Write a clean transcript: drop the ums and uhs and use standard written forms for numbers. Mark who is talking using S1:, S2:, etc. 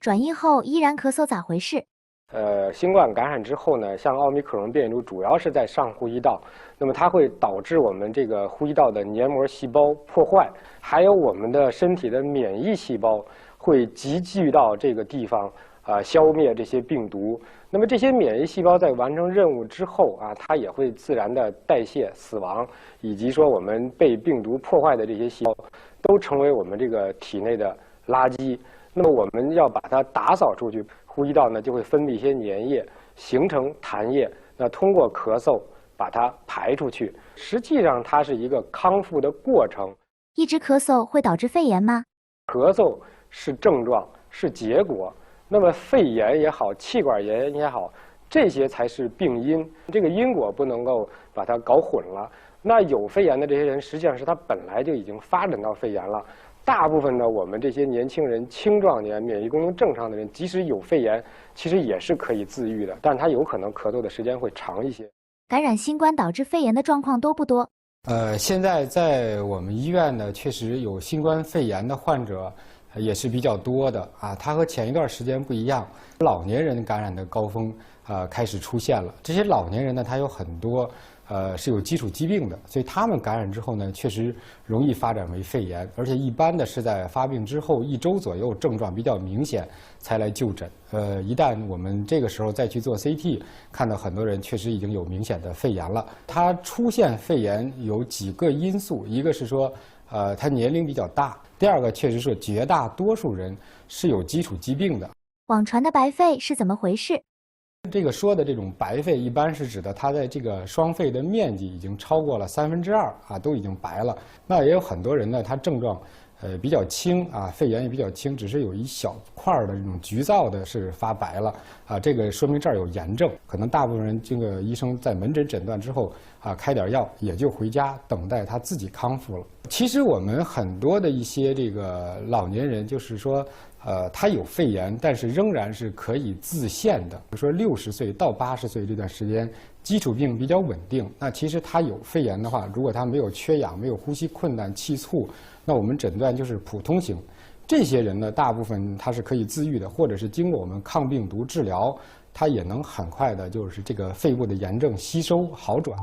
S1: 转阴后依然咳嗽咋回事？
S2: 新冠感染之后呢，像奥密克戎变异株主要是在上呼吸道，那么它会导致我们这个呼吸道的黏膜细胞破坏，还有我们的身体的免疫细胞会集聚到这个地方，消灭这些病毒。那么这些免疫细胞在完成任务之后它也会自然的代谢死亡，以及说我们被病毒破坏的这些细胞都成为我们这个体内的垃圾。那么我们要把它打扫出去，呼吸道呢就会分泌一些粘液，形成痰液，那通过咳嗽把它排出去。实际上它是一个康复的过程。
S1: 一直咳嗽会导致肺炎吗？
S2: 咳嗽是症状，是结果。那么肺炎也好，气管炎也好，这些才是病因。这个因果不能够把它搞混了。那有肺炎的这些人，实际上是他本来就已经发展到肺炎了。大部分呢，我们这些年轻人、青壮年、免疫功能正常的人，即使有肺炎，其实也是可以自愈的，但是他有可能咳嗽的时间会长一些。
S1: 感染新冠导致肺炎的状况多不多？
S3: 现在在我们医院呢，确实有新冠肺炎的患者也是比较多的它和前一段时间不一样，老年人感染的高峰开始出现了。这些老年人呢，他有很多是有基础疾病的，所以他们感染之后呢，确实容易发展为肺炎，而且一般的是在发病之后1周左右，症状比较明显才来就诊。一旦我们这个时候再去做 CT， 看到很多人确实已经有明显的肺炎了。他出现肺炎有几个因素，一个是说他年龄比较大，第二个确实是绝大多数人是有基础疾病的。
S1: 网传的白肺是怎么回事？
S3: 这个说的这种白肺，一般是指的它在这个双肺的面积已经超过了2/3都已经白了。那也有很多人呢，他症状比较轻肺炎也比较轻，只是有一小块的这种局灶的是发白了这个说明这儿有炎症。可能大部分人这个医生在门诊诊断之后开点药，也就回家等待他自己康复了。其实我们很多的一些这个老年人，就是说他有肺炎，但是仍然是可以自限的。比如说60岁到80岁这段时间，基础病比较稳定，那其实他有肺炎的话，如果他没有缺氧、没有呼吸困难、气促，那我们诊断就是普通型。这些人呢，大部分他是可以自愈的，或者是经过我们抗病毒治疗，他也能很快的就是这个肺部的炎症吸收好转。